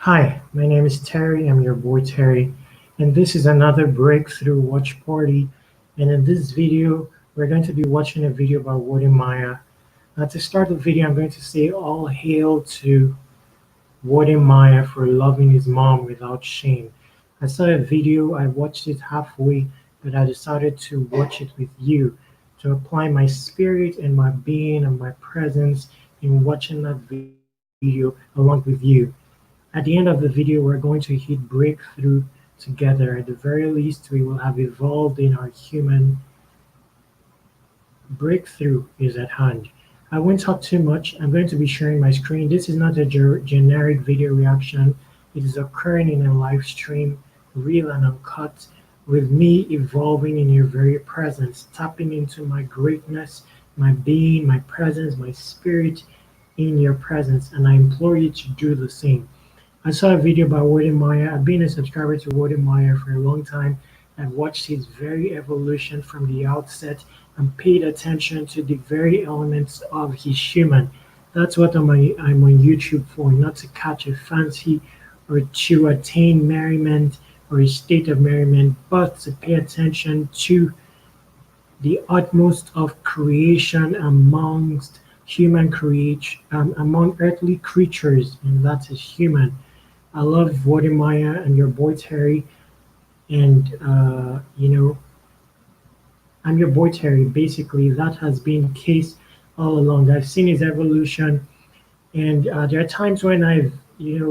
Hi, my name is Terry. I'm your boy Terry, and this is another breakthrough watch party. And in this video, we're going to be watching a video about Wode Maya. To start the video, I'm going to say all hail to Wode Maya for loving his mom without shame. I saw a video, I watched it halfway, but I decided to watch it with you to apply my spirit and my being and my presence in watching that video along with you. At the end of the video, we're going to hit breakthrough together. At the very least, we will have evolved in our human breakthrough is at hand. I won't talk too much. I'm going to be sharing my screen. This is not a generic video reaction. It is occurring in a live stream, real and uncut, with me evolving in your very presence, tapping into my greatness, my being, my presence, my spirit in your presence. And I implore you to do the same. I saw a video about Wode Maya. I've been a subscriber to Wode Maya for a long time. I've watched his very evolution from the outset and paid attention to the very elements of his human. That's what I'm on YouTube for, not to catch a fancy or to attain merriment or a state of merriment, but to pay attention to the utmost of creation amongst human creation, among earthly creatures, and that is human. I love Wode Maya and your boy Terry, and I'm your boy Terry. Basically, that has been the case all along. I've seen his evolution, and there are times when I've done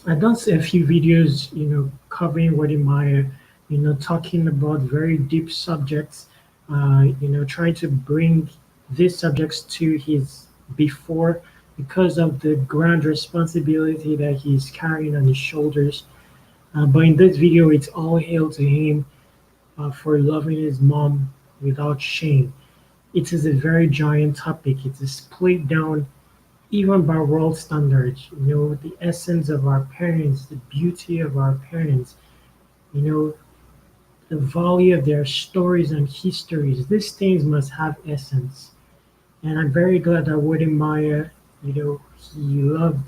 a few videos, covering Wode Maya, talking about very deep subjects, trying to bring these subjects to his before because of the grand responsibility that he's carrying on his shoulders. But in this video, it's all hail to him for loving his mom without shame. It is a very giant topic. It is played down even by world standards. The essence of our parents, the beauty of our parents, you know, the value of their stories and histories. These things must have essence. And I'm very glad that Wode Maya,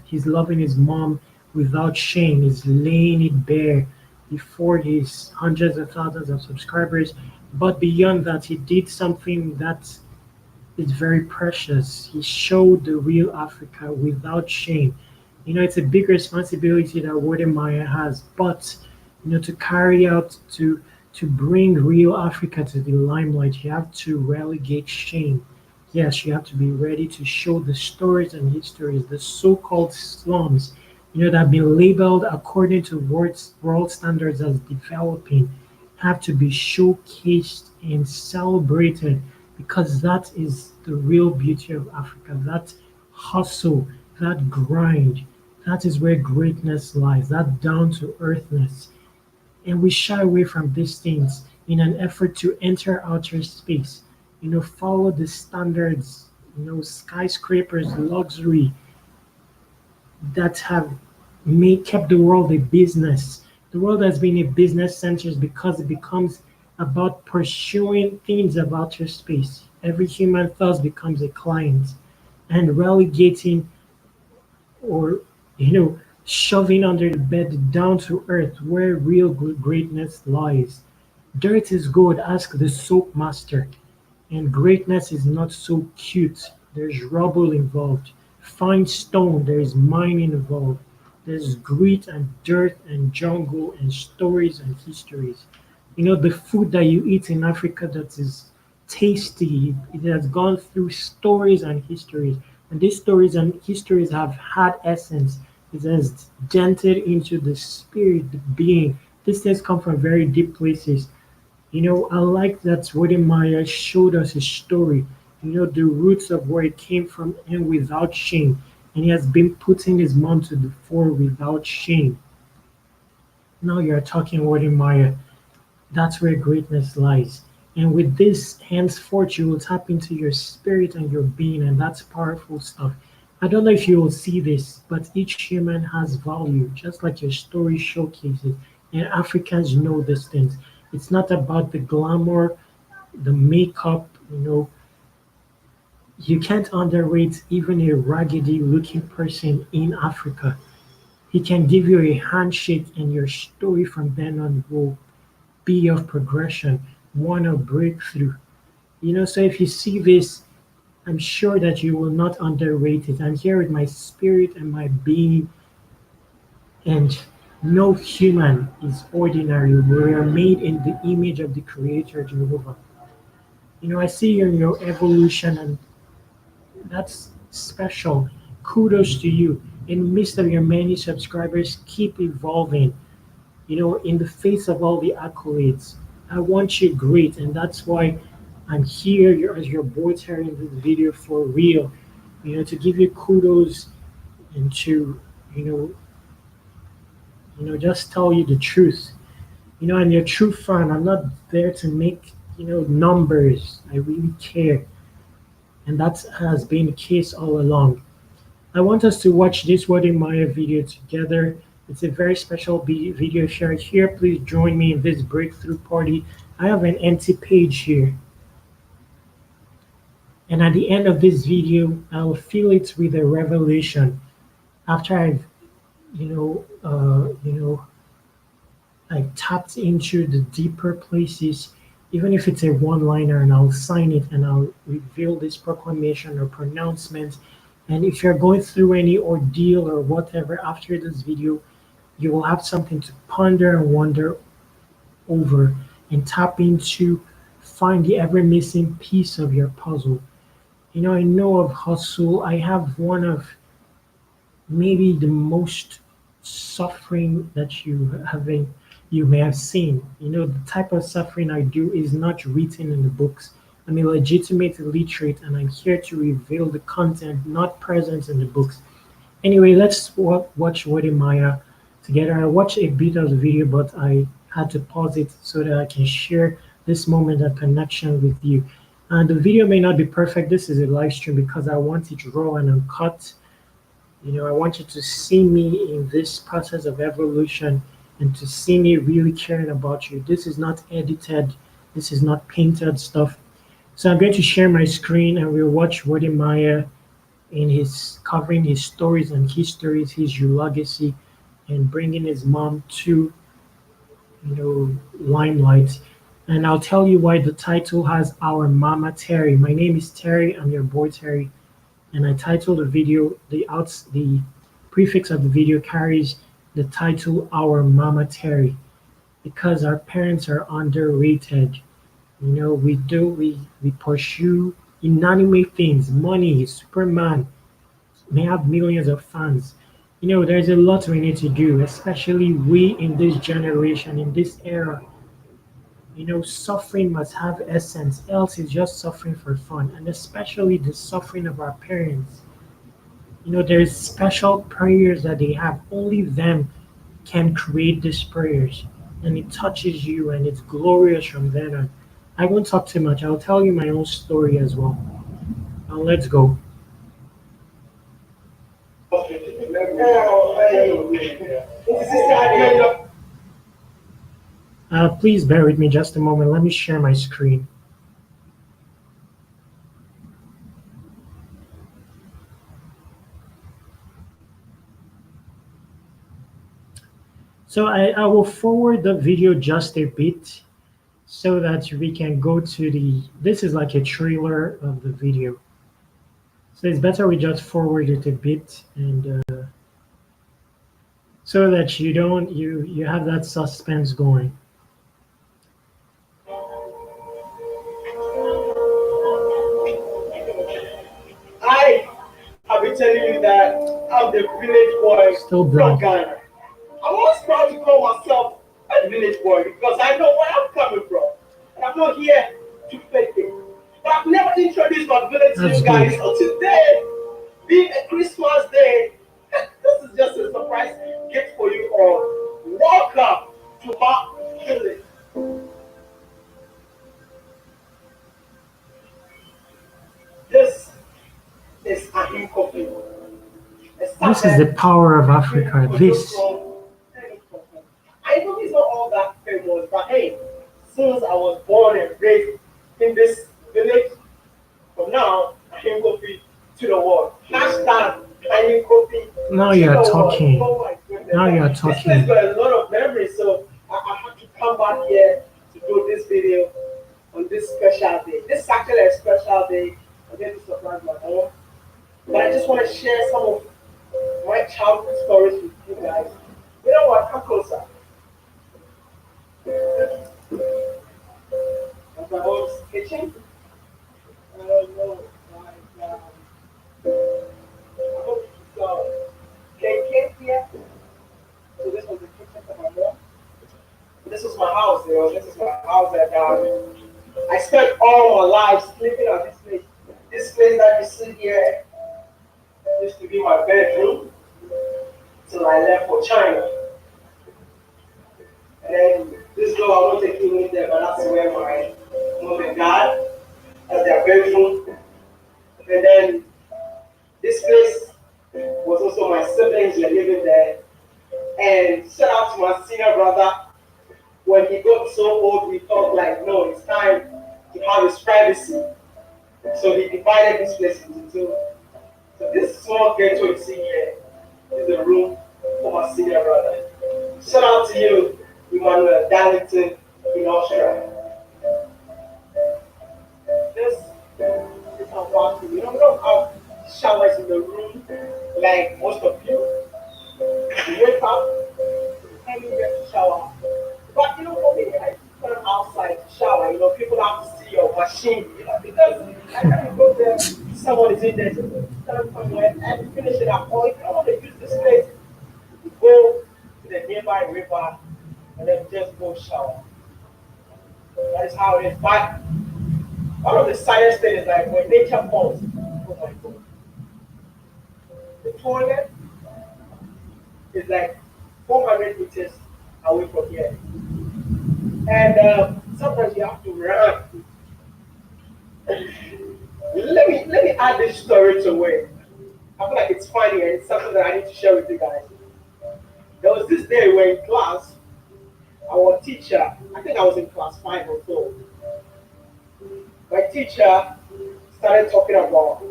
he's loving his mom without shame. He's laying it bare before his hundreds of thousands of subscribers. But beyond that, he did something that is very precious. He showed the real Africa without shame. It's a big responsibility that Wode Maya has, but to carry out to bring real Africa to the limelight, you have to relegate shame. Yes, you have to be ready to show the stories and histories, the so-called slums, that have been labeled according to world standards as developing, have to be showcased and celebrated because that is the real beauty of Africa. That hustle, that grind, that is where greatness lies, that down to earthness. And we shy away from these things in an effort to enter outer space, follow the standards, skyscrapers, luxury that have made kept the world a business. The world has been a business center because it becomes about pursuing things of outer space. Every human thus becomes a client and relegating or shoving under the bed down to earth where real greatness lies. Dirt is gold, ask the soap master. And greatness is not so cute. There's rubble involved. Fine stone, there is mining involved. There's grit and dirt and jungle and stories and histories. The food that you eat in Africa that is tasty, it has gone through stories and histories. And these stories and histories have had essence. It has dented into the spirit, the being. These things come from very deep places. I like that Wode Maya showed us his story, the roots of where it came from and without shame. And he has been putting his mom to the fore without shame. Now you're talking Wode Maya. That's where greatness lies. And with this, henceforth, you will tap into your spirit and your being, and that's powerful stuff. I don't know if you will see this, but each human has value, just like your story showcases. And Africans know these things. It's not about the glamour, the makeup, You can't underrate even a raggedy looking person in Africa. He can give you a handshake, and your story from then on will be of progression, one of breakthrough. So if you see this, I'm sure that you will not underrate it. I'm here with my spirit and my being, and no human is ordinary. We are made in the image of the Creator, Jehovah. I see you in your evolution, and that's special. Kudos to you. In the midst of your many subscribers, keep evolving. In the face of all the accolades. I want you great, and that's why I'm here as your boy Terry in this video for real. To give you kudos and to, you know, just tell you the truth. I'm your true fan. I'm not there to make, numbers. I really care, and that has been the case all along. I want us to watch this Wode Maya video together. It's a very special video shared here. Please join me in this breakthrough party. I have an empty page here. And at the end of this video, I'll fill it with a revelation after I've, I tapped into the deeper places, even if it's a one-liner, and I'll sign it and I'll reveal this proclamation or pronouncement. And if you're going through any ordeal or whatever after this video, you will have something to ponder and wonder over and tap into, find the ever missing piece of your puzzle. I know of hustle. I have one of maybe the most suffering that you may have seen. The type of suffering I do is not written in the books. I'm a legitimate literate, and I'm here to reveal the content not present in the books. Anyway, let's watch Wode Maya together. I watched a bit of the video, but I had to pause it so that I can share this moment of connection with you. And the video may not be perfect. This is a live stream because I want it raw and uncut. I want you to see me in this process of evolution and to see me really caring about you. This is not edited. This is not painted stuff. So I'm going to share my screen, and we'll watch Wode Maya in his covering his stories and histories, his legacy, and bringing his mom to, limelight. And I'll tell you why the title has Our Mama Terry. My name is Terry. I'm your boy Terry, and I titled the video, the prefix of the video carries the title Our Mama Terry, because our parents are underrated. We pursue inanimate things, money, Superman may have millions of fans. There's a lot we need to do, especially we in this generation, in this era. Suffering must have essence, else it's just suffering for fun, and especially the suffering of our parents. There's special prayers that they have. Only them can create these prayers, and it touches you, and it's glorious from then on. I won't talk too much. I'll tell you my own story as well. Let's go. Please bear with me just a moment. Let me share my screen. So I will forward the video just a bit so that we can go to this is like a trailer of the video. So it's better we just forward it a bit, and so that you have that suspense going. I've been telling you that I'm the village boy Still from Ghana. I'm always proud to call myself a village boy because I know where I'm coming from. And I'm not here to fake it. But I've never introduced my village to you guys. So today, being a Christmas day, this is just a surprise gift for you all. Welcome to my village. This is Ahim Coffee. This is the power of Africa. This. I know he's not all that famous, but hey, since I was born and raised in this village, from now, I can go to the world. Hashtag Tiny Copy Now to you are the world. talking. Oh my goodness. Now you are This place talking. got a lot of memories, so I have to come back here to do this video on this special day. This is actually a special day. I'm going to surprise my mom. But I just want to share some of my childhood stories with you guys. You know what? Come closer. That's my mom's kitchen. I don't know. Like, I hope you saw. Came here. So this was the kitchen for my mom. This was my house, you know. This is my house that I spent all my life sleeping at this place. This place that you see here used to be my bedroom till I left for China. And then this door, I won't take you in there, but that's where my mom and dad had their bedroom. And then this place was also my siblings were living there. And shout out to my senior brother. When he got so old, we thought like, no, it's time to have his privacy. So he divided this place into two. So this small ghetto you see here is the room for my senior brother. Shout out to you, Emmanuel Darlington in Austria. This is our bathroom. You know, we don't have showers in the room like most of you. You wake up and you get to shower. But you know, for me, I turn outside to shower. You know, people have to see your machine. You know, because I can go there, someone is in there to stand somewhere and finish it up. Or if you don't want to use this place, you go to the nearby river and then just go shower. That is how it is. But one of the saddest things is like when nature calls. Oh my God, the toilet is like 400 meters away from here. And sometimes you have to run. Let me add this story to it. I feel like it's funny and it's something that I need to share with you guys. There was this day where in class, our teacher, I think I was in class 5 or 4, my teacher started talking about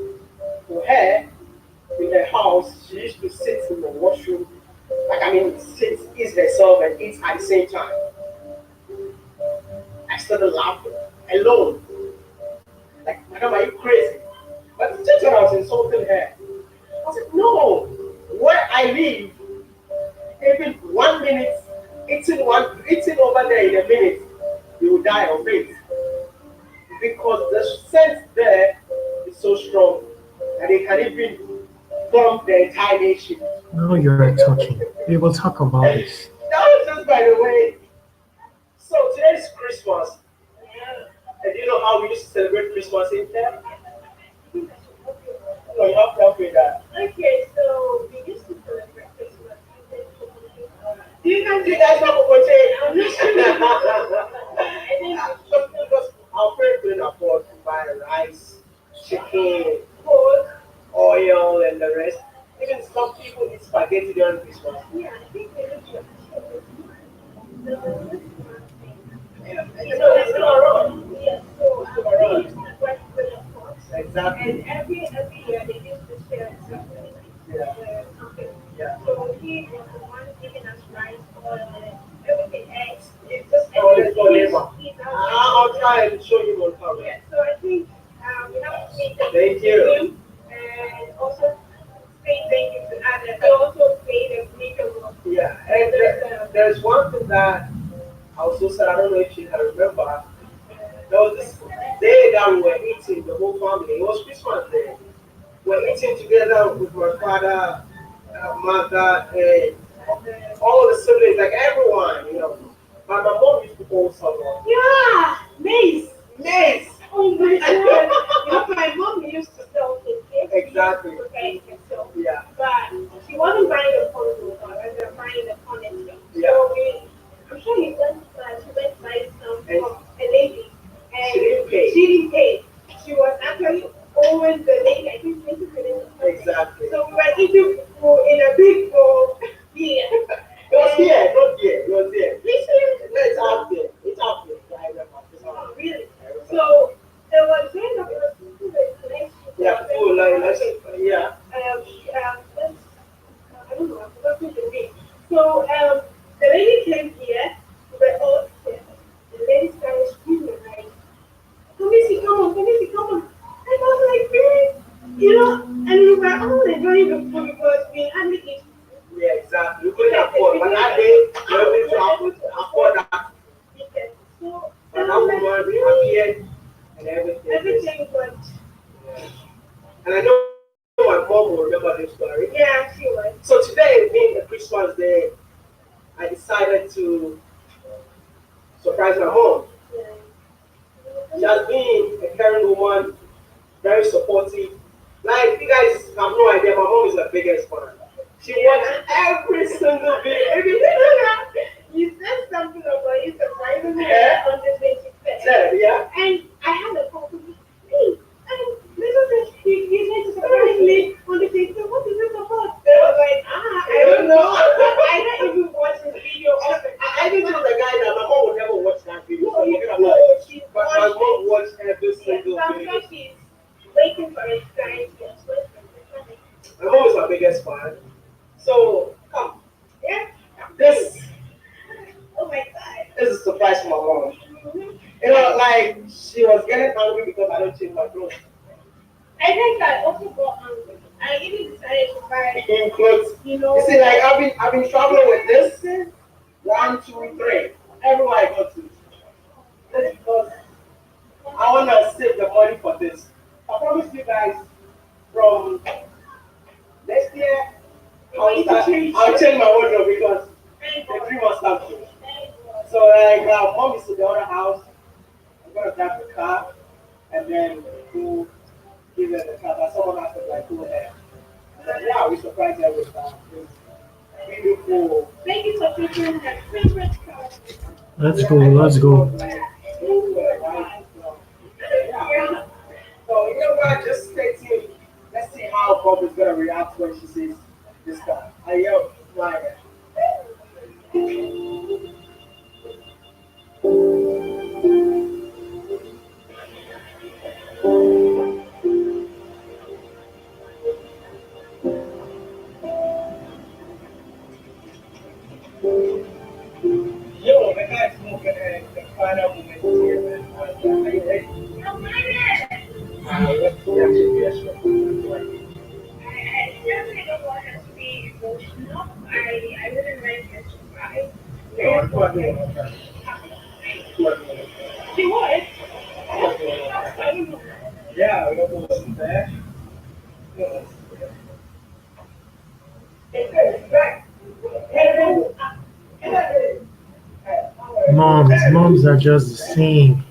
for her in her house, she used to sit in the washroom, like I mean, sit, eat herself and eat at the same time. I started laughing alone. Like, madam, are you crazy? But the teacher was insulting her. I said, no, where I live, even 1 minute, eating over there in a minute, you will die of it. Because the scent there is so strong that they can even bomb the entire nation. Now you are talking. We will talk about this. That was just by the way. So today's Christmas. And do you know how we used to celebrate Christmas in there? No, you have to help me with that. Okay, so we used to celebrate Christmas. Do you guys know what I'm saying? Because our parents couldn't afford to buy rice, chicken, pork, oil, and the rest. Even some people eat spaghetti during Christmas. Yeah, I think they look like you know, it's not wrong. Yeah, so it's not wrong. Exactly. And every year they used to share something. Yeah. Yeah. So he was the one giving us rice, oil, and everything, eggs. It's just I'll try and show you what comes. Yeah. So I think we have to meet the thank you. And also say thank you to others. They also say the major work. Yeah. And there's one thing that I was so sad. I don't know if you can remember. There was this day that we were eating, the whole family. It was Christmas Day. We were eating together with my father, mother, and all the siblings, like everyone, you know. But my mom used to call someone. Yeah, Mace. Mace. Oh my God. You know, my mom used to sell cake. Exactly. Yeah. But she wasn't buying the phone, rather buying the furniture. Yeah. So I'm sure you went, she went to buy some from a lady. And she didn't pay. She didn't pay. She was actually owing the lady, I think, 20 minutes. Exactly. So we were eating food in a big bowl here. It was here, not here. It was here. Listen, no, it's out there. It's out there. I remember. Oh, really? So it was kind of a connection. Yeah, full like Yeah. That's, I don't know, I forgot the name. So the lady came here, we were all here. The lady started screaming like, Kamisi, come on, Kamisi, come on. And I was like, really? You know, and we were all enjoying the food because we had it. Yeah, exactly. We couldn't afford, but that day we were able to afford that. Because so, and that woman appeared and everything. Everything went. Yeah. And I know my mom will remember this story. Yeah, she was. So today, being the Christmas day, I decided to surprise my mom. Yeah. She has been a caring woman, very supportive. Like you guys have no idea, my mom is the biggest fan. She watches every single video. You said something about you surprising her on the 25th. Yeah. And I had a call from me. Little said, you need to surprise me on the 25th. What is this about? I was like, I don't know. I don't even watch this video. I even told the guy that my mom would never watch that video. No, no, but my mom watched every single video. She's waiting for it, trying to get my mom is my biggest fan. So, come. Yeah. This. Oh my god. This is a surprise for my mom. Mm-hmm. You know, like, she was getting angry because I don't change my clothes. I think I also got angry. I even decided to buy clothes. You see, like, I've been traveling with this. One, two, three. Everywhere I go to. This because I want to save the money for this. I promise you guys from next year, I'll change my wardrobe because the dream was come true. So like mom is in the other house. I'm gonna drive the car and then go give her the car. But someone has to like go ahead. And yeah, we surprised her with this beautiful. Thank you for picking her favorite car. Let's go. Let's go. Yeah. So you know what? Just stay tuned. Let's see how Bob is gonna react when she sees this guy. I yell, Maya. Yo, the guy's smoking the final moment here, man. Are you ready? I'm ready. Yes, sure. I definitely don't want her to be emotional. I wouldn't like her to cry. Yeah, she would. I don't know. Yeah, we don't know what's there. Moms are just the same.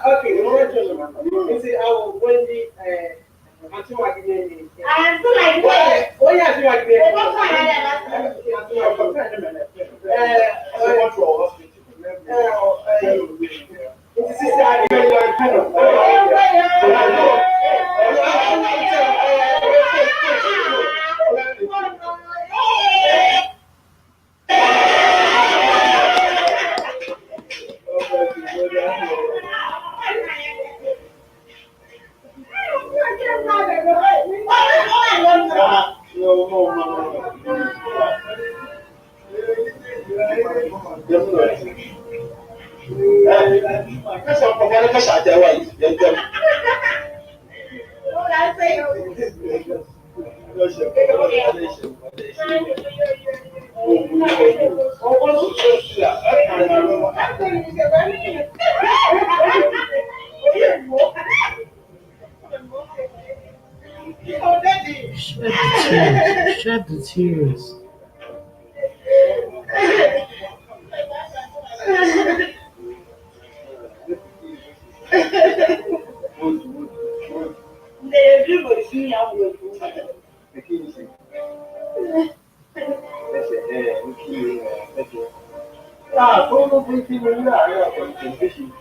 Okay, you I will win the Auntie Maggie. I'm still like, oh, yeah, Auntie Maggie. Shed the tears. Shed the tears. Ah, todo thinking you are not thinking.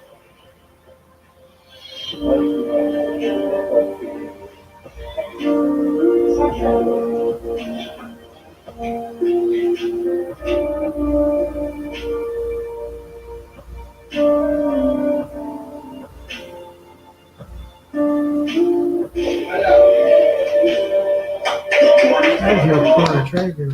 Drive your car, drive your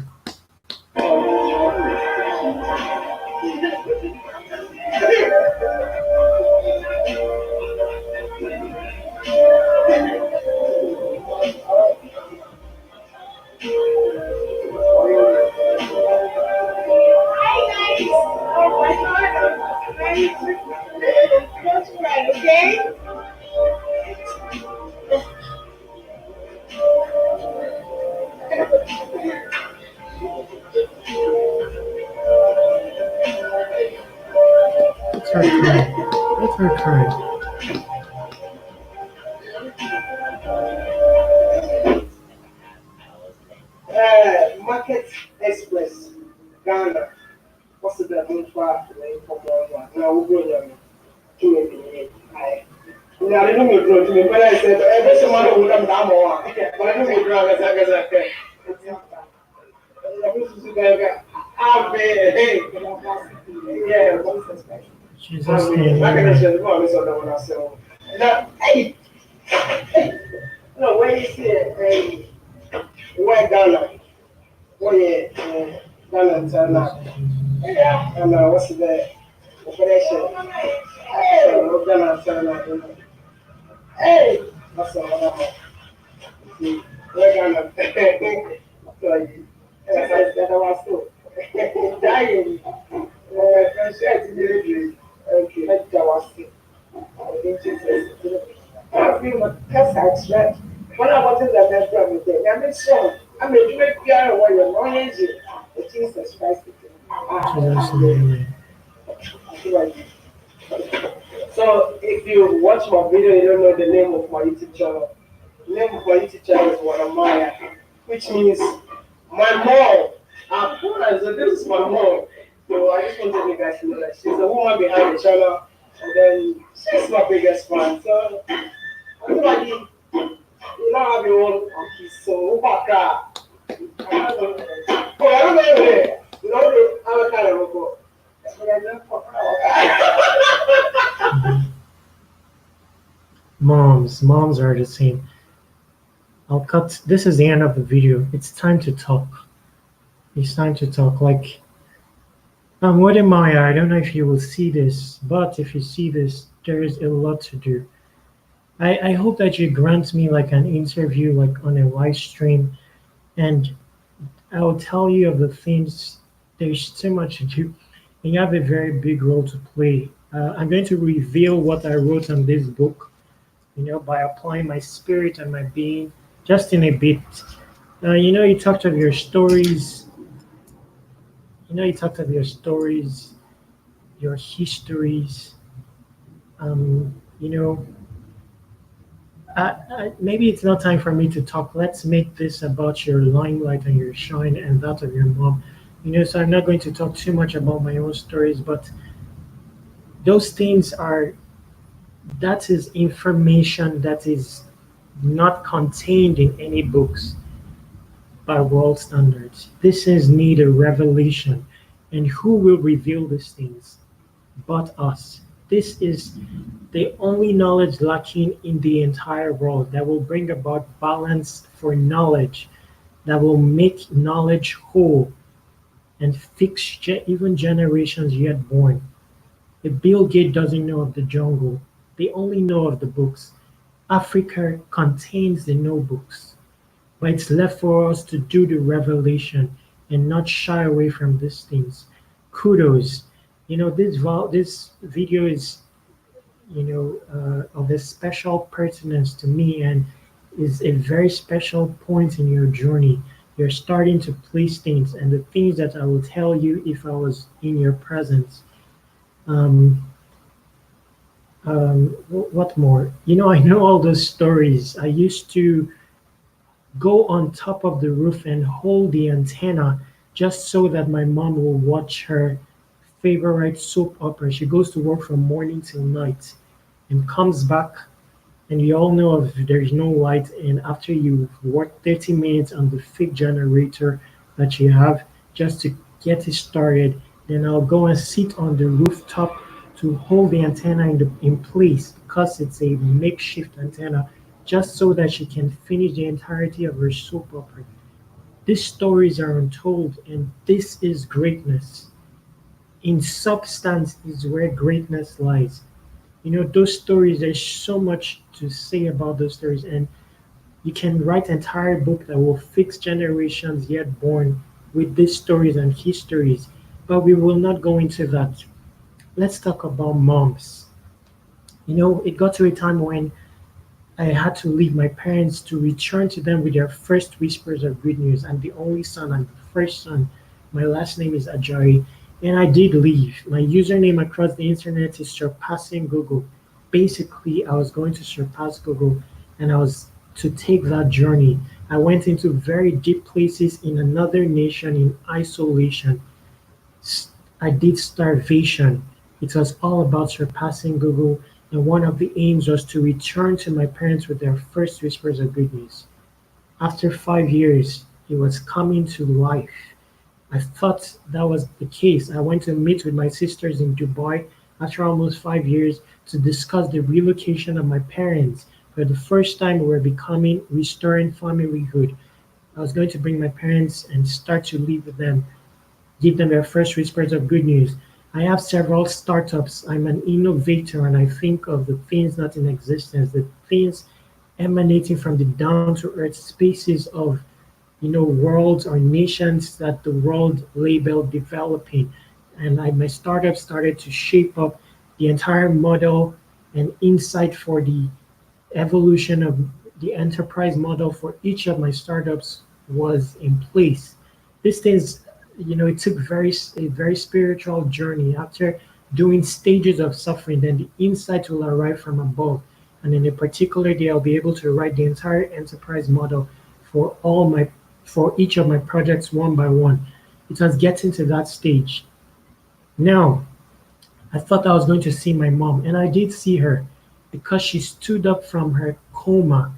Hi guys. Oh my god. That's right, okay? What's her crying? What's her crying? Market Express, Ghana. What's the name for one? Now we're going to it. Now, I don't know to me, but I said, every someone would have done more. But I don't know as I said. I've been, hey, yeah, She's I just mean, standing like I there. said, well, it's on the one I said. Now, hey, no, where you see it, hey, where Ghana? Where you, Ghana, Ghana. Yeah, and what's the operation? Hey, Ghana, Ghana. Hey, that's all. Where Ghana? Like, that was so. Dying. Friendship, okay, that was it. I feel my cast out, right? When I wanted that man from me, I made sure I made you make PR when you're not easy. Jesus Christ. She's just standing there. So if you watch my video, you don't know the name of my YouTube channel. The name of my YouTube channel is Wode Maya, which means my mom. So this is my mom. So I just wanted you guys to know that she's the woman behind the channel, and then she's my biggest fan. So everybody, you don't have your own cookies, so Upaka. Oh, I don't know where. You know, I'm a kind of robot. Moms are the same. I'll cut. This is the end of the video. It's time to talk. It's time to talk. Like, Wode Maya, I don't know if you will see this, but if you see this, there is a lot to do. I hope that you grant me like an interview, like on a live stream, and I will tell you of the things. There's too much to do, and you have a very big role to play. I'm going to reveal what I wrote on this book, by applying my spirit and my being just in a bit. You talked of your stories. You talked of your stories, your histories. You know, maybe it's not time for me to talk. Let's make this about your limelight and your shine and that of your mom. So I'm not going to talk too much about my own stories, but those things that is information that is not contained in any books by world standards. This is need a revelation. And who will reveal these things but us? This is the only knowledge lacking in the entire world that will bring about balance for knowledge, that will make knowledge whole and fix even generations yet born. If Bill Gates doesn't know of the jungle, they only know of the books. Africa contains the notebooks, but it's left for us to do the revelation and not shy away from these things. Kudos. This video is of a special pertinence to me and is a very special point in your journey. You're starting to place things, and the things that I will tell you if I was in your presence. Um, what more? I know all those stories. I used to go on top of the roof and hold the antenna just so that my mom will watch her favorite soap opera. She goes to work from morning till night and comes back, and you all know if there's no light, and after you work 30 minutes on the fake generator that you have just to get it started, then I'll go and sit on the rooftop to hold the antenna in place because it's a makeshift antenna, just so that she can finish the entirety of her soap opera. These stories are untold, and this is greatness. In substance is where greatness lies. Those stories, there's so much to say about those stories, and you can write an entire book that will fix generations yet born with these stories and histories. But we will not go into that. Let's talk about moms. It got to a time when I had to leave my parents to return to them with their first whispers of good news. I'm the only son, I'm the first son. My last name is Ajari. And I did leave. My username across the internet is surpassing Google. Basically, I was going to surpass Google, and I was to take that journey. I went into very deep places in another nation in isolation. I did starvation. It was all about surpassing Google, and one of the aims was to return to my parents with their first whispers of good news. After 5 years, it was coming to life. I thought that was the case. I went to meet with my sisters in Dubai after almost 5 years to discuss the relocation of my parents. For the first time, we were becoming restoring familyhood. I was going to bring my parents and start to live with them, give them their first whispers of good news. I have several startups. I'm an innovator, and I think of the things not in existence, the things emanating from the down to earth spaces of worlds or nations that the world labeled developing. And my startup started to shape up the entire model and insight for the evolution of the enterprise model for each of my startups was in place. These things, it took a very spiritual journey. After doing stages of suffering, then the insight will arrive from above. And in a particular day, I'll be able to write the entire enterprise model for all my for each of my projects one by one. It was getting to that stage. Now, I thought I was going to see my mom, and I did see her because she stood up from her coma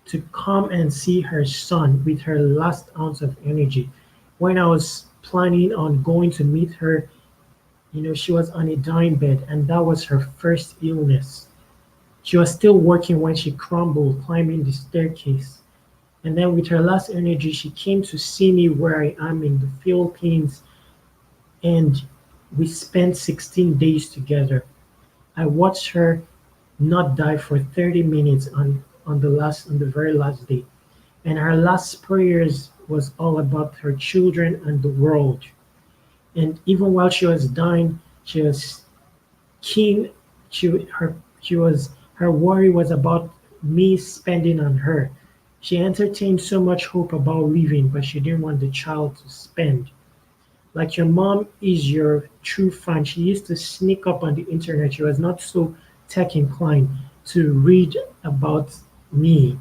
to come and see her son with her last ounce of energy. When I was planning on going to meet her, she was on a dying bed, and that was her first illness. She was still working when she crumbled climbing the staircase. And then, with her last energy, she came to see me where I am in the Philippines, and we spent 16 days together. I watched her not die for 30 minutes on the very last day. And her last prayers was all about her children and the world. And even while she was dying, she was keen. Her worry was about me spending on her. She entertained so much hope about leaving, but she didn't want the child to spend. Like your mom is your true fan. She used to sneak up on the internet. She was not so tech inclined to read about me.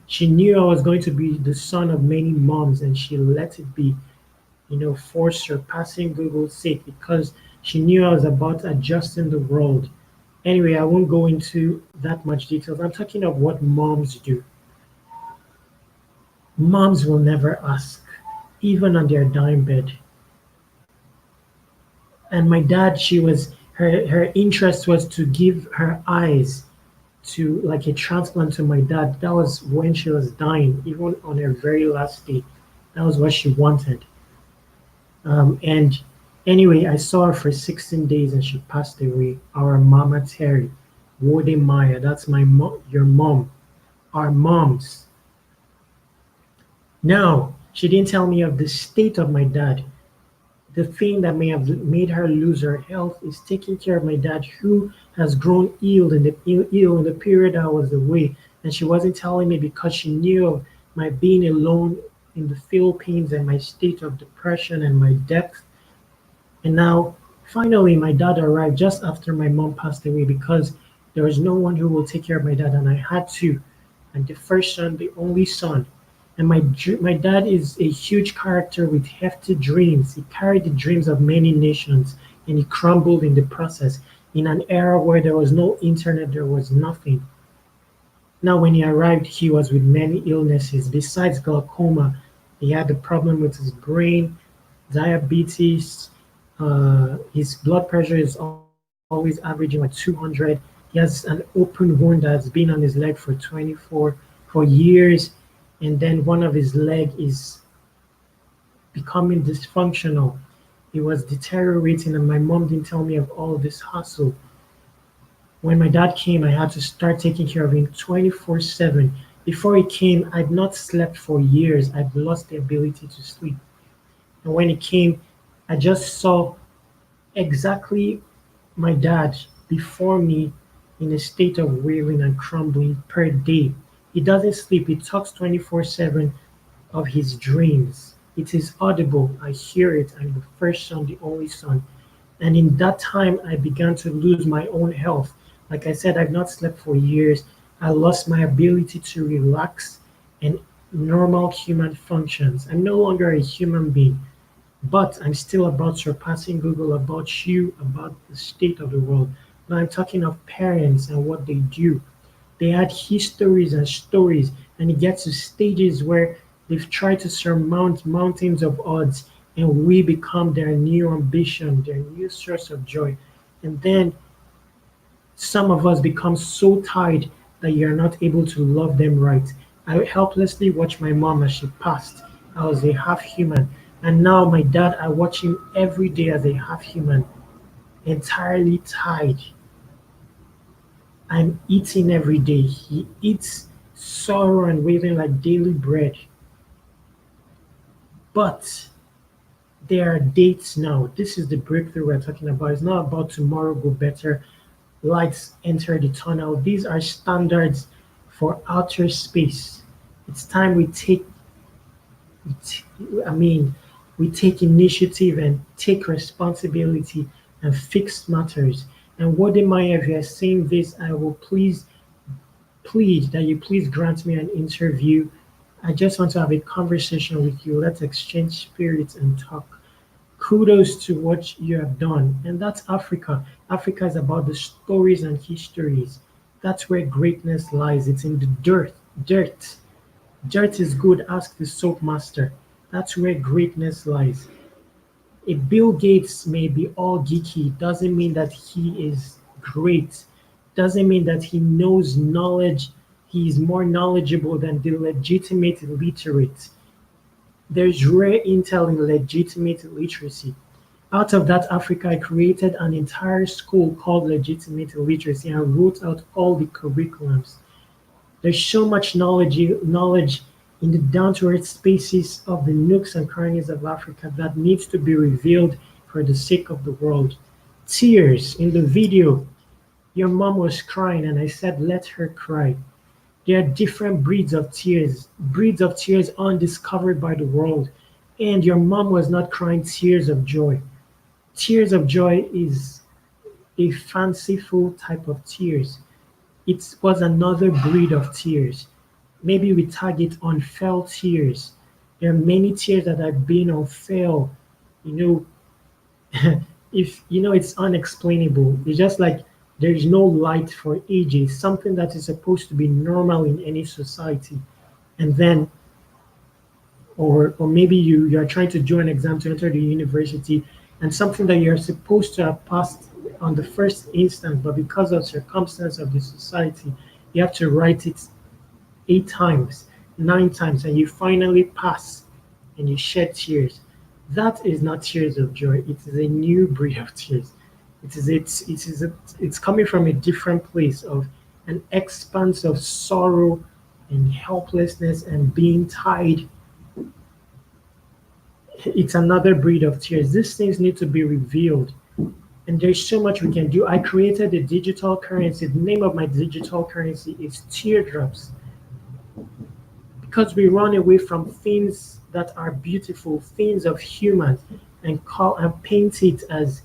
She knew I was going to be the son of many moms, and she let it be, for surpassing Google's sake, because she knew I was about adjusting the world. Anyway, I won't go into that much details. I'm talking of what moms do. Moms will never ask, even on their dying bed. And my dad, her interest was to give her eyes to like a transplant to my dad. That was when she was dying, even on her very last day. That was what she wanted. And anyway, I saw her for 16 days and she passed away. Our Mama Terry, Wode Maya, that's your mom, our moms. Now, she didn't tell me of the state of my dad. The thing that may have made her lose her health is taking care of my dad, who has grown ill in the period I was away. And she wasn't telling me because she knew of my being alone in the Philippines and my state of depression and my depth. And now, finally, my dad arrived just after my mom passed away because there was no one who will take care of my dad, and I had to. I'm the first son, the only son. And my dad is a huge character with hefty dreams. He carried the dreams of many nations. and he crumbled in the process. In an era where there was no internet, there was nothing. Now, when he arrived, he was with many illnesses. Besides glaucoma, he had a problem with his brain, diabetes. His blood pressure is always averaging like 200. He has an open wound that's been on his leg for 24 years, and then one of his leg is becoming dysfunctional. It was deteriorating, and my mom didn't tell me of all this hassle. When my dad came, I had to start taking care of him 24/7. Before he came, I'd not slept for years. I'd lost the ability to sleep. And when he came, I just saw exactly my dad before me in a state of wailing and crumbling per day. He doesn't sleep, he talks 24/7 of his dreams. It is audible. I hear it. I'm the first son, the only son. And in that time, I began to lose my own health. Like I said, I've not slept for years. I lost my ability to relax and normal human functions. I'm no longer a human being, but I'm still about surpassing Google, about you, about the state of the world. Now I'm talking of parents and what they do. They had histories and stories, and it gets to stages where they've tried to surmount mountains of odds, and we become their new ambition, their new source of joy. And then some of us become so tired that you're not able to love them right. I helplessly watched my mom as she passed. I was a half human. And now my dad, I watch him every day as a half human, entirely tired. I'm eating every day. He eats sorrow and waving like daily bread. But there are dates now. This is the breakthrough we're talking about. It's not about tomorrow go better, lights enter the tunnel. These are standards for outer space. It's time we take, I mean, we take initiative and take responsibility and fix matters. And Wode Maya, if you are saying this, I will plead that you please grant me an interview. I just want to have a conversation with you. Let's exchange spirits and talk. Kudos to what you have done. And that's Africa. Africa is about the stories and histories. That's where greatness lies. It's in the dirt. Dirt. Dirt is good. Ask the soap master. That's where greatness lies. A Bill Gates may be all geeky, doesn't mean that he is great, doesn't mean that he knows knowledge, he is more knowledgeable than the legitimate literate. There's rare intel in legitimate literacy. Out of that, Africa created an entire school called legitimate literacy and wrote out all the curriculums. There's so much knowledge in the down-to-earth spaces of the nooks and crannies of Africa that needs to be revealed for the sake of the world. Tears in the video. Your mom was crying, and I said, let her cry. There are different breeds of tears undiscovered by the world. And your mom was not crying tears of joy. Tears of joy is a fanciful type of tears. It was another breed of tears. Maybe we tag it on fell tears. There are many tears that have been on fell. You know, if you know it's unexplainable. It's just like there's no light for ages, something that is supposed to be normal in any society. And then or maybe you're trying to do an exam to enter the university and something that you're supposed to have passed on the first instance, but because of circumstance of the society, you have to write it 8 times, 9 times, and you finally pass and you shed tears. That is not tears of joy. It is a new breed of tears. It's coming from a different place of an expanse of sorrow and helplessness and being tied. It's another breed of tears. These things need to be revealed. And there's so much we can do. I created a digital currency. The name of my digital currency is teardrops. Because we run away from things that are beautiful, things of humans, and call and paint it as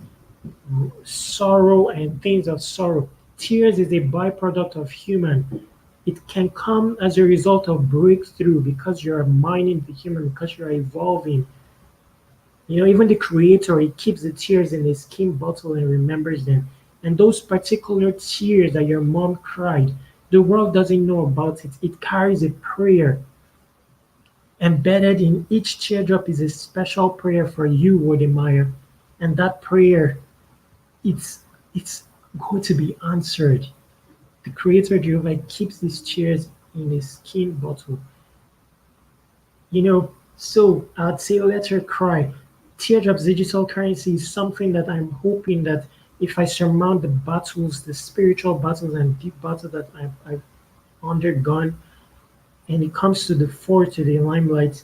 sorrow and things of sorrow. Tears is a byproduct of human. It can come as a result of breakthrough because you're mining the human, because you're evolving. Even the creator, he keeps the tears in his skin bottle and remembers them. And those particular tears that your mom cried, the world doesn't know about it. It carries a prayer. Embedded in each teardrop is a special prayer for you, Wode Maya. And that prayer, it's it's going to be answered. The creator Jehovah keeps these tears in a skin bottle. So I'd say let her cry. Teardrops digital currency is something that I'm hoping that if I surmount the battles, the spiritual battles and deep battles that I've undergone, and it comes to the fore, to the limelight,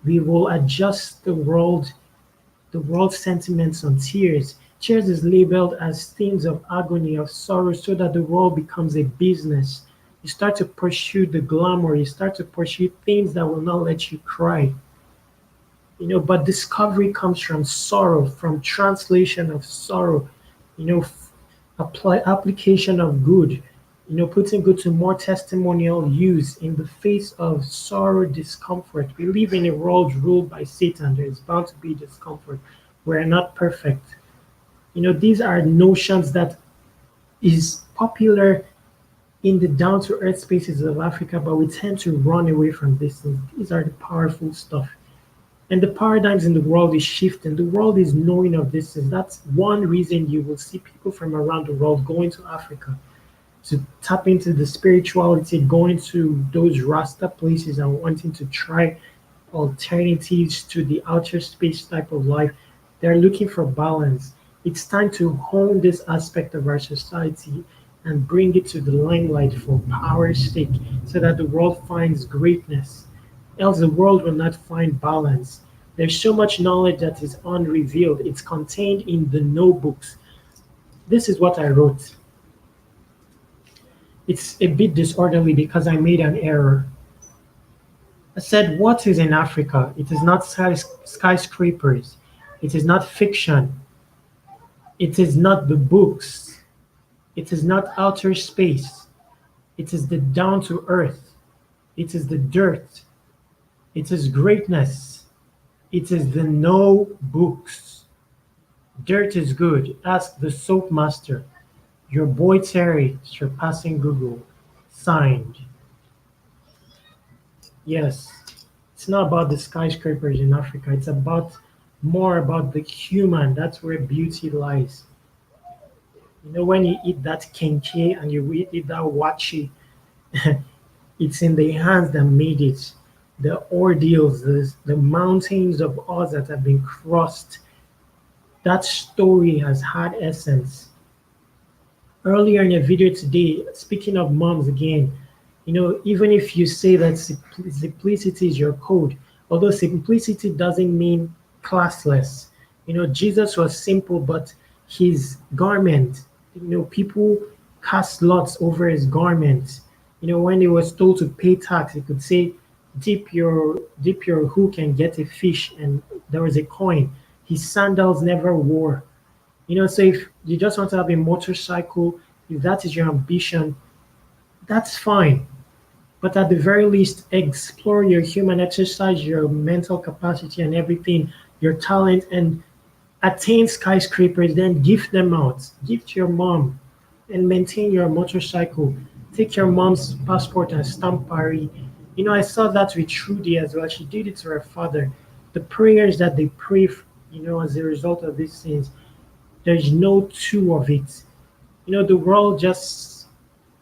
we will adjust the world's sentiments on tears. Tears is labeled as themes of agony, of sorrow, so that the world becomes a business. You start to pursue the glamour, you start to pursue things that will not let you cry. But discovery comes from sorrow, from translation of sorrow, you know, application of good, putting good to more testimonial use in the face of sorrow, discomfort. We live in a world ruled by Satan. There is bound to be discomfort. We're not perfect. These are notions that is popular in the down to earth spaces of Africa, but we tend to run away from these things. These are the powerful stuff. And the paradigms in the world is shifting. The world is knowing of this. And that's one reason you will see people from around the world going to Africa to tap into the spirituality, going to those Rasta places and wanting to try alternatives to the outer space type of life. They're looking for balance. It's time to hone this aspect of our society and bring it to the limelight for power's sake so that the world finds greatness. Else, the world will not find balance. There's so much knowledge that is unrevealed. It's contained in the notebooks. This is what I wrote. It's a bit disorderly because I made an error. I said, what is in Africa? It is not skyscrapers. It is not fiction. It is not the books. It is not outer space. It is the down to earth. It is the dirt. It is greatness. It is the no books. Dirt is good. Ask the soap master. Your boy Terry, surpassing Google. Signed. Yes, it's not about the skyscrapers in Africa. It's about more about the human. That's where beauty lies. When you eat that kenke and you eat that wachi, it's in the hands that made it. The ordeals, the mountains of odds that have been crossed. That story has had essence. Earlier in a video today, speaking of moms again, even if you say that simplicity is your code, although simplicity doesn't mean classless. Jesus was simple, but his garment, people cast lots over his garment. When he was told to pay tax, he could say, dip your hook and get a fish, and there was a coin. His sandals never wore. So if you just want to have a motorcycle, if that is your ambition, that's fine. But at the very least, explore your human, exercise your mental capacity and everything, your talent, and attain skyscrapers, then gift them out. Gift your mom and maintain your motorcycle. Take your mom's passport and stamp Paris. I saw that with Trudy as well. She did it to her father. The prayers that they pray, as a result of these things, there's no two of it. The world just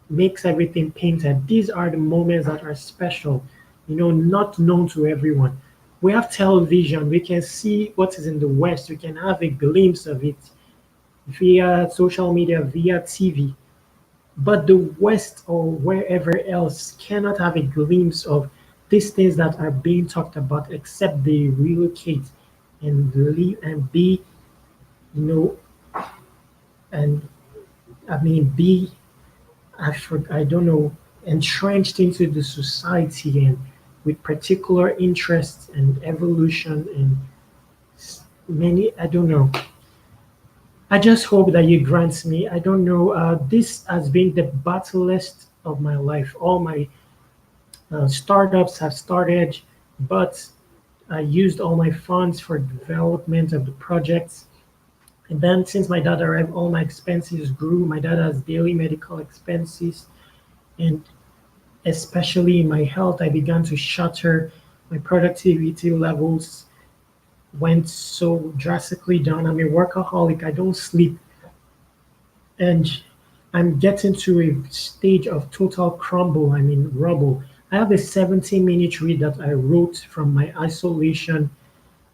makes everything painted. These are the moments that are special, not known to everyone. We have television, we can see what is in the West, we can have a glimpse of it via social media, via TV. But the West or wherever else cannot have a glimpse of these things that are being talked about except they relocate and live and be, you know, and be I don't know, entrenched into the society and with particular interests and evolution and many, I don't know. I just hope that you grant me. I don't know. This has been the battlest of my life. All my startups have started, but I used all my funds for development of the projects. And then since my dad arrived, all my expenses grew. My dad has daily medical expenses, and especially in my health, I began to shatter. My productivity levels went so drastically down. I'm a workaholic. I don't sleep, and I'm getting to a stage of total crumble. I mean, rubble. I have a 17-minute read that I wrote from my isolation.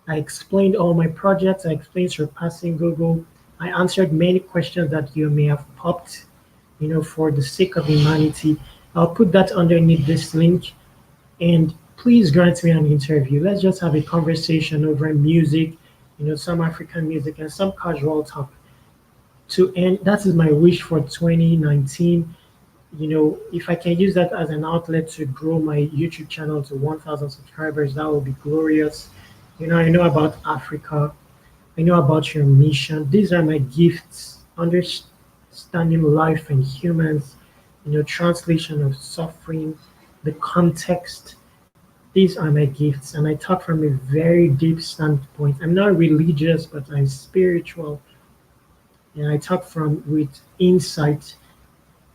I explained all my projects. I explained surpassing Google. I answered many questions that you may have popped, for the sake of humanity. I'll put that underneath this link. And please grant me an interview. Let's just have a conversation over music, some African music and some casual talk to end. That is my wish for 2019. If I can use that as an outlet to grow my YouTube channel to 1,000 subscribers, that would be glorious. I know about Africa. I know about your mission. These are my gifts. Understanding life and humans, translation of suffering, the context. These are my gifts, and I talk from a very deep standpoint. I'm not religious, but I'm spiritual, and I talk from with insight.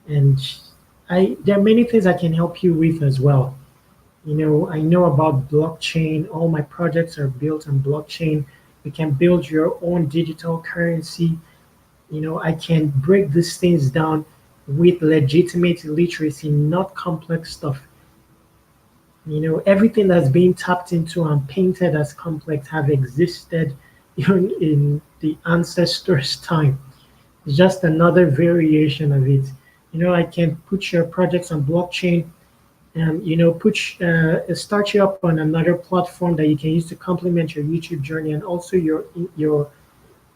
And I there are many things I can help you with as well. I know about blockchain. All my projects are built on blockchain. You can build your own digital currency. I can break these things down with legitimate literacy, not complex stuff. Everything that's being tapped into and painted as complex have existed even in the ancestors' time. It's just another variation of it. I can put your projects on blockchain and start you up on another platform that you can use to complement your YouTube journey and also your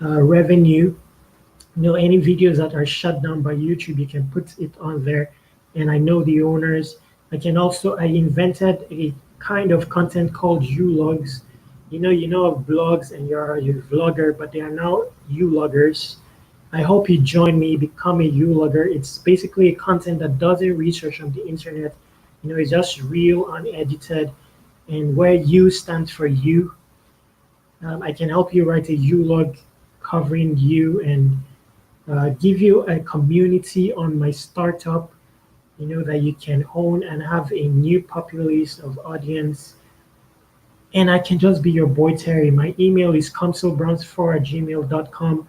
revenue. Any videos that are shut down by YouTube, you can put it on there. And I know the owners. I invented a kind of content called U-logs. You know of blogs and you're a vlogger, but they are now U-loggers. I hope you join me, become a U-logger. It's basically a content that doesn't research on the internet. It's just real, unedited, and where U stands for you. I can help you write a U-log covering you and give you a community on my startup, that you can own and have a new populace of audience. And I can just be your boy Terry. My email is consolbrowns4@gmail.com.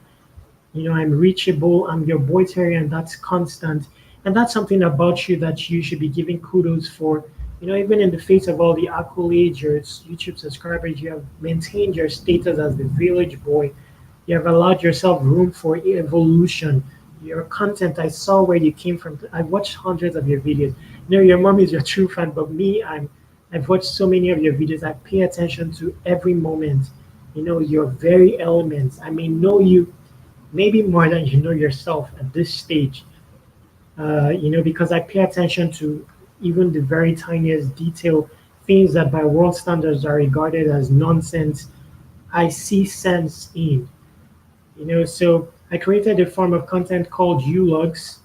I'm reachable. I'm your boy Terry, and that's constant. And that's something about you that you should be giving kudos for. Even in the face of all the accolades, your YouTube subscribers, you have maintained your status as the village boy. You have allowed yourself room for evolution. Your content, I saw where you came from. I watched hundreds of your videos. Your mom is your true fan, but me, I've watched so many of your videos. I pay attention to every moment. Your very elements. I may know you maybe more than you know yourself at this stage. Because I pay attention to even the very tiniest detail, things that by world standards are regarded as nonsense. I see sense in. So I created a form of content called ulogs.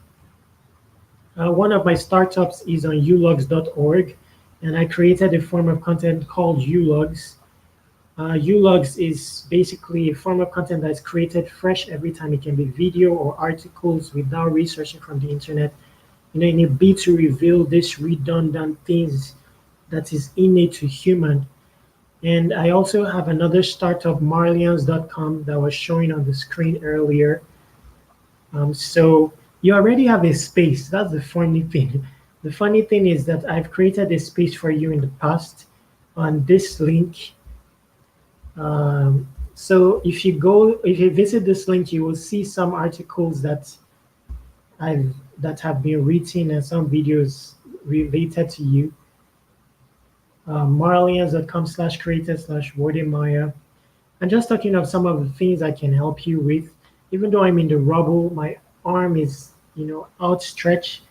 One of my startups is on ulogs.org, and I created a form of content called ulogs. Ulogs is basically a form of content that's created fresh every time. It can be video or articles without researching from the internet. In a bid to reveal this redundant things that is innate to human. And I also have another startup, marlians.com, that was showing on the screen earlier. So you already have a space. That's the funny thing. The funny thing is that I've created a space for you in the past on this link. So if you visit this link, you will see some articles that have been written and some videos related to you. Marlians.com/creator/Wode Maya. I'm just talking of some of the things I can help you with. Even though I'm in the rubble, my arm is, outstretched,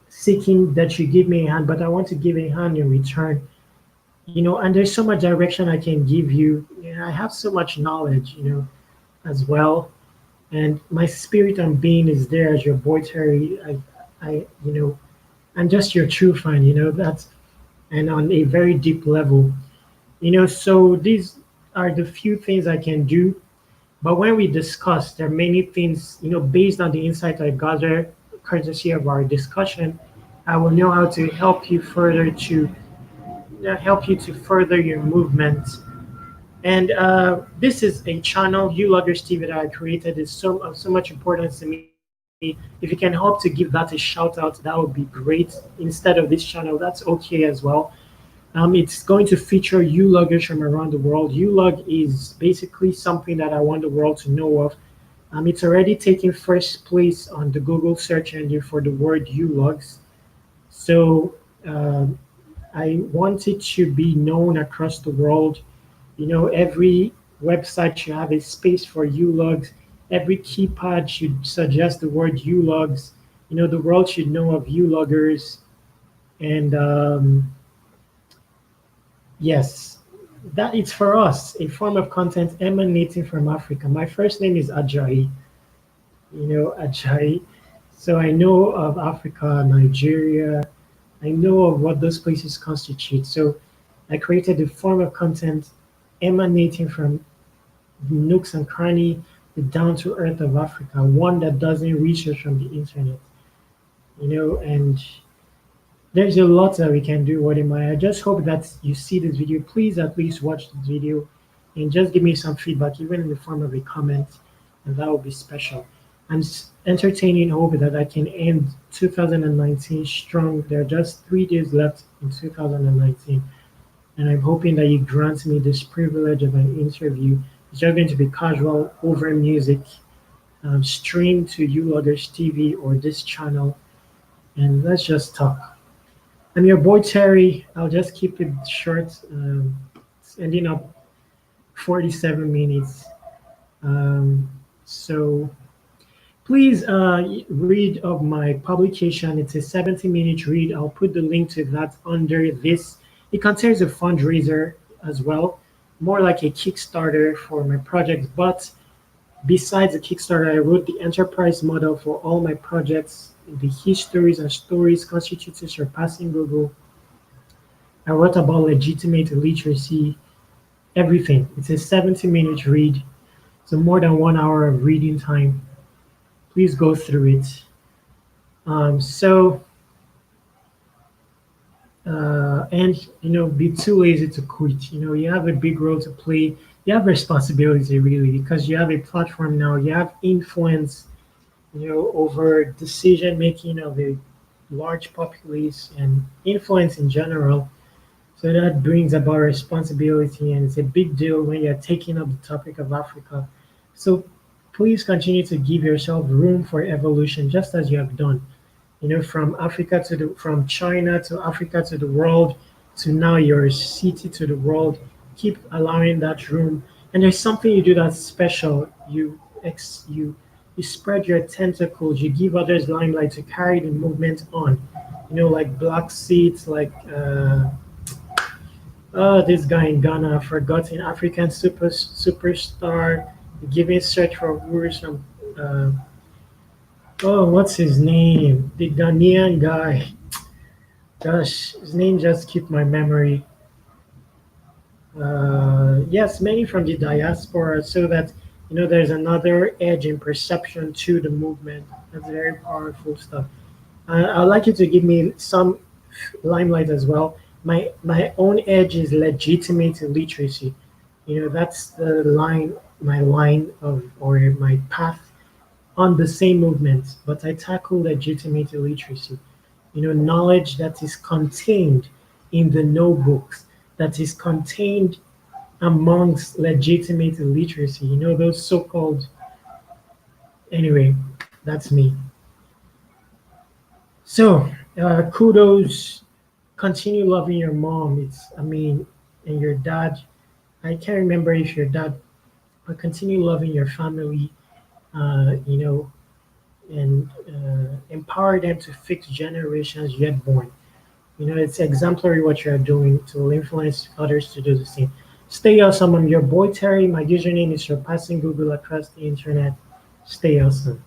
seeking that you give me a hand, but I want to give a hand in return. And there's so much direction I can give you. I have so much knowledge, as well. And my spirit and being is there as your boy Terry. I'm just your true fan, that's and on a very deep level. So these are the few things I can do. But when we discuss, there are many things, based on the insight I gather, courtesy of our discussion, I will know how to help you to further your movement. And this is a channel, You Loggers TV, that I created. Is so of so much importance to me. If you can help to give that a shout out, that would be great. Instead of this channel, that's okay as well. It's going to feature U-loggers from around the world. U-log is basically something that I want the world to know of. It's already taking first place on the Google search engine for the word U-logs. So um, I want it to be known across the world. Every website should have a space for U-logs. Every keypad should suggest the word U-logs. The world should know of U-loggers. And yes, that it's for us, a form of content emanating from Africa. My first name is Ajayi, Ajayi. So I know of Africa, Nigeria. I know of what those places constitute. So I created a form of content emanating from the nooks and cranny, the down to earth of Africa, one that doesn't research from the internet, and there's a lot that we can do, Wode Maya. I just hope that you see this video. Please at least watch the video and just give me some feedback, even in the form of a comment, and that would be special. I'm entertaining hope that I can end 2019 strong. There are just 3 days left in 2019, and I'm hoping that you grant me this privilege of an interview. It's just going to be casual over music, streamed to you Loggers TV or this channel, and let's just talk. I'm your boy Terry. I'll just keep it short. It's ending up 47 minutes. So please read of my publication. It's a 70-minute read. I'll put the link to that under this. It contains a fundraiser as well, more like a Kickstarter for my project. But besides the Kickstarter, I wrote the enterprise model for all my projects. The histories and stories constituted surpassing Google. I wrote about legitimate literacy, everything. It's a 70-minute read, so more than 1 hour of reading time. Please go through it. So, and be too lazy to quit. You have a big role to play. You have responsibility really because you have a platform now. You have influence, over decision making of a large populace and influence in general. So that brings about responsibility, and it's a big deal when you're taking up the topic of Africa. So please continue to give yourself room for evolution, just as you have done. From China to Africa to the world to now your city to the world. Keep allowing that room. And there's something you do that's special. You spread your tentacles. You give others limelight to carry the movement on. Like Black Seeds, like this guy in Ghana, forgotten African superstar, giving search for words from what's his name? The Ghanaian guy. Gosh, his name just keep my memory. Yes, many from the diaspora, so that there's another edge in perception to the movement. That's very powerful stuff. I'd like you to give me some limelight as well. My own edge is legitimate literacy. That's the line, my line of or my path on the same movement. But I tackle legitimate literacy. Knowledge that is contained in the notebooks, that is contained amongst legitimate literacy. Those so-called. Anyway, that's me. So kudos. Continue loving your mom. And your dad. I can't remember if your dad, but continue loving your family. Uh, you know, and empower them to fix generations yet born. It's exemplary what you're doing to influence others to do the same. Stay awesome. I'm your boy Terry. My username is surpassing Google across the internet. Stay awesome.